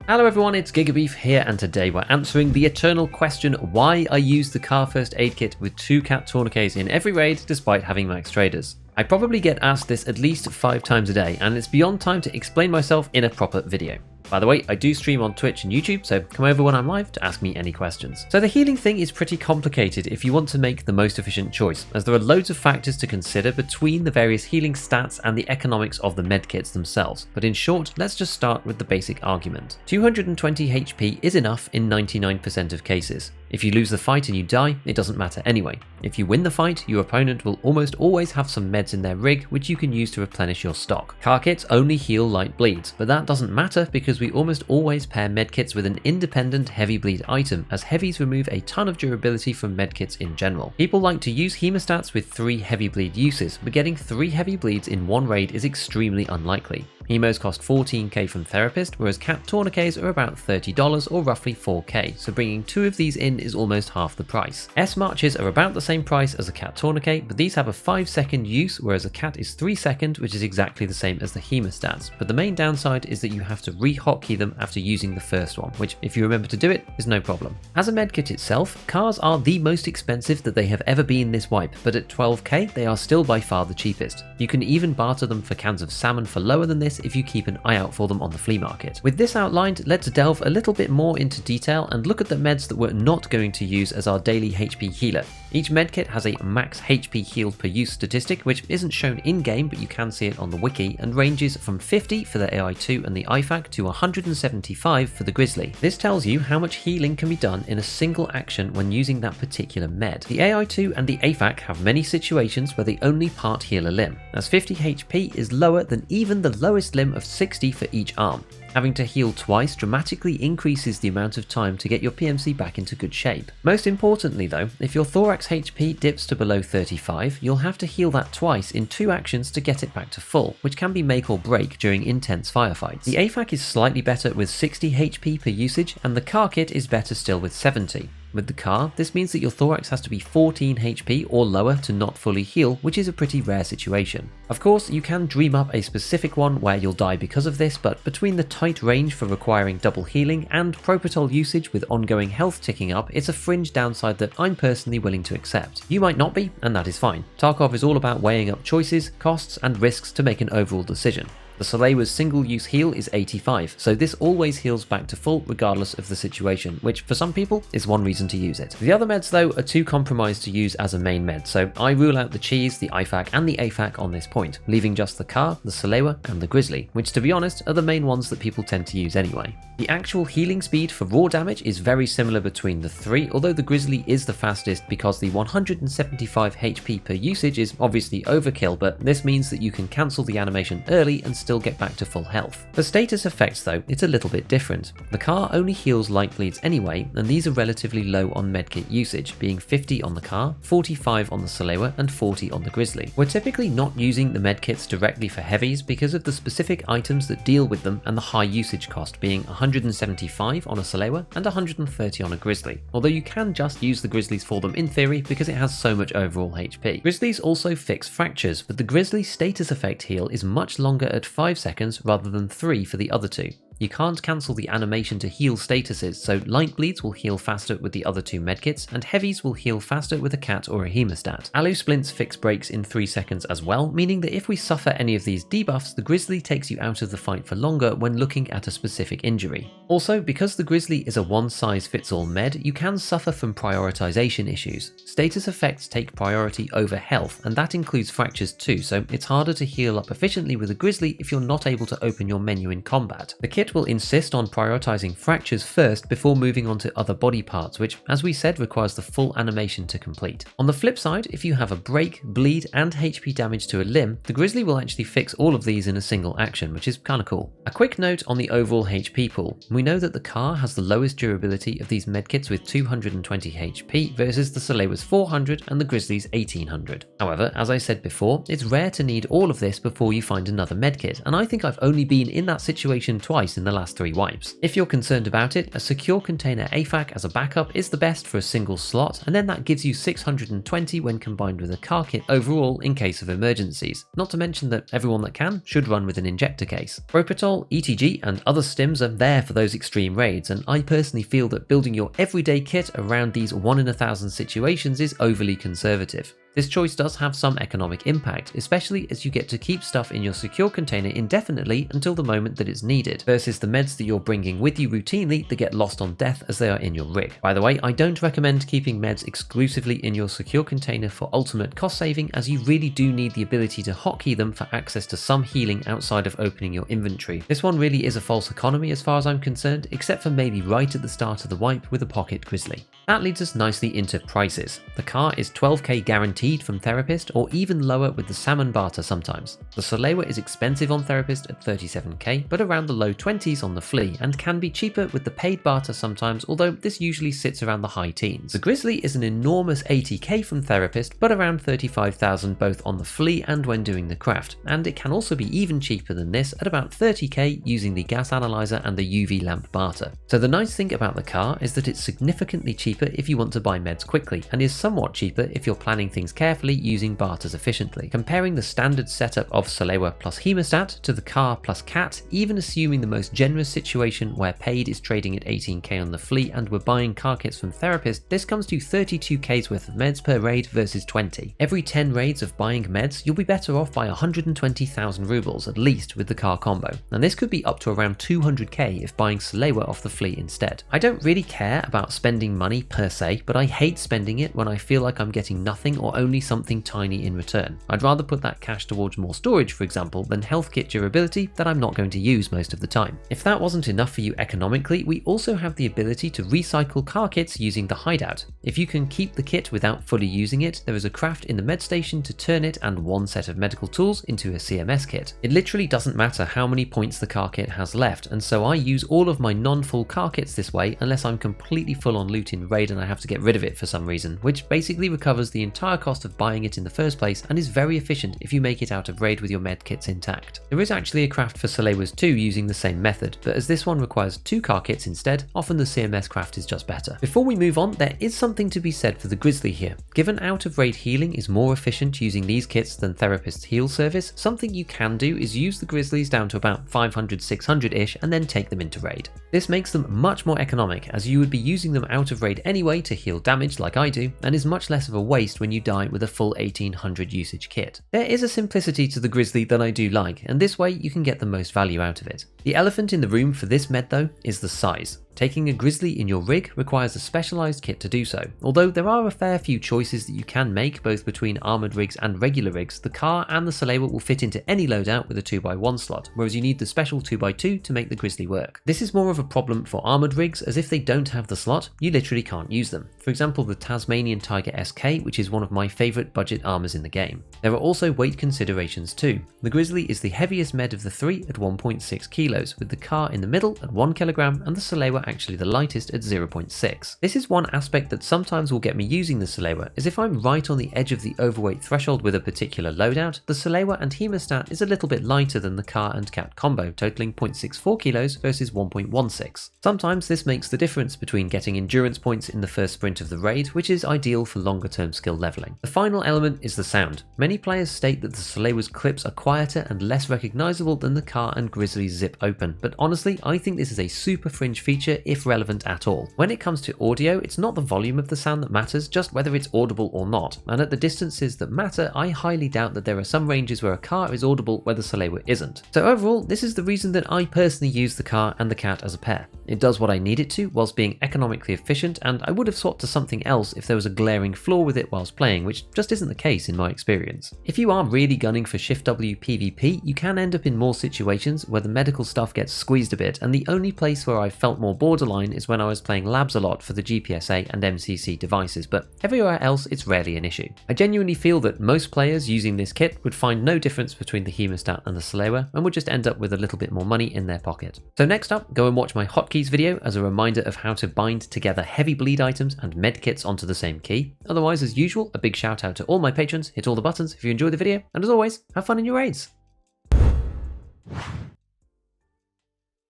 Hello everyone, it's Gigabeef here, and today we're answering the eternal question why I use the car first aid kit with 2 cat tourniquets in every raid despite having max traders. I probably get asked this at least 5 times a day, and it's beyond time to explain myself in a proper video. By the way, I do stream on Twitch and YouTube, so come over when I'm live to ask me any questions. So the healing thing is pretty complicated if you want to make the most efficient choice, as there are loads of factors to consider between the various healing stats and the economics of the medkits themselves. But in short, let's just start with the basic argument. 220 HP is enough in 99% of cases. If you lose the fight and you die, it doesn't matter anyway. If you win the fight, your opponent will almost always have some meds in their rig which you can use to replenish your stock. Car kits only heal light bleeds, but that doesn't matter because we almost always pair medkits with an independent heavy bleed item, as heavies remove a ton of durability from medkits in general. People like to use hemostats with 3 heavy bleed uses, but getting 3 heavy bleeds in one raid is extremely unlikely. Hemos cost 14k from Therapist, whereas cat tourniquets are about $30 or roughly 4k, so bringing 2 of these in is almost half the price. S-marches are about the same price as a cat tourniquet, but these have a 5-second use, whereas a cat is 3 seconds, which is exactly the same as the hemostats. But the main downside is that you have to re-hotkey them after using the first one, which if you remember to do it, is no problem. As a medkit itself, cars are the most expensive that they have ever been this wipe, but at 12k they are still by far the cheapest. You can even barter them for cans of salmon for lower than this if you keep an eye out for them on the flea market. With this outlined, let's delve a little bit more into detail and look at the meds that we're not going to use as our daily HP healer. Each medkit has a max HP healed per use statistic, which isn't shown in-game but you can see it on the wiki, and ranges from 50 for the AI2 and the IFAK to 175 for the Grizzly. This tells you how much healing can be done in a single action when using that particular med. The AI2 and the AFAK have many situations where they only part heal a limb, as 50 HP is lower than even the lowest limb of 60 for each arm. Having to heal twice dramatically increases the amount of time to get your PMC back into good shape. Most importantly though, if your thorax HP dips to below 35, you'll have to heal that twice in 2 actions to get it back to full, which can be make or break during intense firefights. The AFAK is slightly better with 60 HP per usage, and the car kit is better still with 70. With the car, this means that your thorax has to be 14 HP or lower to not fully heal, which is a pretty rare situation. Of course, you can dream up a specific one where you'll die because of this, but between the tight range for requiring double healing and propofol usage with ongoing health ticking up, it's a fringe downside that I'm personally willing to accept. You might not be, and that is fine. Tarkov is all about weighing up choices, costs, and risks to make an overall decision. The Soleil's single-use heal is 85, so this always heals back to full regardless of the situation, which for some people is one reason to use it. The other meds though are too compromised to use as a main med, so I rule out the cheese, the IFAK and the AFAK on this point, leaving just the car, the Soleil and the Grizzly, which to be honest are the main ones that people tend to use anyway. The actual healing speed for raw damage is very similar between the 3, although the Grizzly is the fastest because the 175 HP per usage is obviously overkill, but this means that you can cancel the animation early and still get back to full health. For status effects though, it's a little bit different. The car only heals light bleeds anyway, and these are relatively low on medkit usage, being 50 on the car, 45 on the Soleil and 40 on the Grizzly. We're typically not using the medkits directly for heavies because of the specific items that deal with them and the high usage cost, being 175 on a Soleil and 130 on a Grizzly, although you can just use the Grizzlies for them in theory because it has so much overall HP. Grizzlies also fix fractures, but the Grizzly status effect heal is much longer at 5 seconds rather than 3 for the other 2. You can't cancel the animation to heal statuses, so light bleeds will heal faster with the other 2 medkits, and heavies will heal faster with a cat or a hemostat. Alu splints fix breaks in 3 seconds as well, meaning that if we suffer any of these debuffs, the Grizzly takes you out of the fight for longer when looking at a specific injury. Also, because the Grizzly is a one-size-fits-all med, you can suffer from prioritization issues. Status effects take priority over health, and that includes fractures too, so it's harder to heal up efficiently with a Grizzly if you're not able to open your menu in combat. The kit will insist on prioritizing fractures first before moving on to other body parts, which, as we said, requires the full animation to complete. On the flip side, if you have a break, bleed, and HP damage to a limb, the Grizzly will actually fix all of these in a single action, which is kinda cool. A quick note on the overall HP pool. We know that the car has the lowest durability of these medkits with 220 HP versus the Soleil's 400 and the Grizzly's 1800. However, as I said before, it's rare to need all of this before you find another medkit, and I think I've only been in that situation twice in the last 3 wipes. If you're concerned about it, a secure container AFAC as a backup is the best for a single slot, and then that gives you 620 when combined with a car kit overall in case of emergencies. Not to mention that everyone that can should run with an injector case. Propitol, ETG and other stims are there for those extreme raids, and I personally feel that building your everyday kit around these 1 in 1,000 situations is overly conservative. This choice does have some economic impact, especially as you get to keep stuff in your secure container indefinitely until the moment that it's needed, versus the meds that you're bringing with you routinely that get lost on death as they are in your rig. By the way, I don't recommend keeping meds exclusively in your secure container for ultimate cost saving, as you really do need the ability to hotkey them for access to some healing outside of opening your inventory. This one really is a false economy as far as I'm concerned, except for maybe right at the start of the wipe with a pocket grizzly. That leads us nicely into prices. The car is 12k guaranteed from Therapist, or even lower with the Salmon Barter sometimes. The Salewa is expensive on Therapist at 37k, but around the low 20s on the Flea, and can be cheaper with the paid barter sometimes, although this usually sits around the high teens. The Grizzly is an enormous 80k from Therapist, but around 35,000 both on the Flea and when doing the craft, and it can also be even cheaper than this at about 30k using the gas analyzer and the UV lamp barter. So the nice thing about the car is that it's significantly cheaper if you want to buy meds quickly, and is somewhat cheaper if you're planning things carefully using barters efficiently. Comparing the standard setup of Salewa plus Hemostat to the car plus cat, even assuming the most generous situation where paid is trading at 18k on the Flea and we're buying car kits from Therapist, this comes to 32k's worth of meds per raid versus 20. Every 10 raids of buying meds, you'll be better off by 120,000 rubles at least with the car combo, and this could be up to around 200k if buying Salewa off the Flea instead. I don't really care about spending money per se, but I hate spending it when I feel like I'm getting nothing or only something tiny in return. I'd rather put that cash towards more storage, for example, than health kit durability that I'm not going to use most of the time. If that wasn't enough for you economically, we also have the ability to recycle car kits using the hideout. If you can keep the kit without fully using it, there is a craft in the med station to turn it and 1 set of medical tools into a CMS kit. It literally doesn't matter how many points the car kit has left, and so I use all of my non-full car kits this way unless I'm completely full on loot in raid and I have to get rid of it for some reason, which basically recovers the entire cost of buying it in the first place and is very efficient if you make it out of raid with your med kits intact. There is actually a craft for Salewas too using the same method, but as this one requires 2 car kits instead, often the CMS craft is just better. Before we move on, there is something to be said for the Grizzly here. Given out of raid healing is more efficient using these kits than Therapist's heal service, something you can do is use the Grizzlies down to about 500-600-ish and then take them into raid. This makes them much more economic, as you would be using them out of raid anyway to heal damage like I do, and is much less of a waste when you die with a full 1800 usage kit. There is a simplicity to the Grizzly that I do like, and this way you can get the most value out of it. The elephant in the room for this med though is the size. Taking a Grizzly in your rig requires a specialised kit to do so. Although there are a fair few choices that you can make both between armoured rigs and regular rigs, the car and the Salewa will fit into any loadout with a 2x1 slot, whereas you need the special 2x2 to make the Grizzly work. This is more of a problem for armoured rigs, as if they don't have the slot, you literally can't use them. For example, the Tasmanian Tiger SK, which is one of my favourite budget armours in the game. There are also weight considerations too. The Grizzly is the heaviest med of the 3 at 1.6 kilos, with the car in the middle at 1 kilogram and the Salewa actually the lightest at 0.6. This is one aspect that sometimes will get me using the Salewa, as if I'm right on the edge of the overweight threshold with a particular loadout, the Salewa and Hemostat is a little bit lighter than the car and cat combo, totaling 0.64 kilos versus 1.16. Sometimes this makes the difference between getting endurance points in the first sprint of the raid, which is ideal for longer term skill leveling. The final element is the sound. Many players state that the Salewa's clips are quieter and less recognizable than the car and Grizzly's zip open, but honestly I think this is a super fringe feature if relevant at all. When it comes to audio, it's not the volume of the sound that matters, just whether it's audible or not, and at the distances that matter, I highly doubt that there are some ranges where a car is audible where the Salewa isn't. So overall, this is the reason that I personally use the car and the cat as a pair. It does what I need it to whilst being economically efficient, and I would have swapped to something else if there was a glaring flaw with it whilst playing, which just isn't the case in my experience. If you are really gunning for Shift W PvP, you can end up in more situations where the medical stuff gets squeezed a bit, and the only place where I've felt more borderline is when I was playing labs a lot for the GPSA and MCC devices, but everywhere else it's rarely an issue. I genuinely feel that most players using this kit would find no difference between the Hemostat and the Salewa and would just end up with a little bit more money in their pocket. So next up, go and watch my hotkeys video as a reminder of how to bind together heavy bleed items and med kits onto the same key. Otherwise, as usual, a big shout out to all my patrons, hit all the buttons if you enjoyed the video, and as always, have fun in your raids!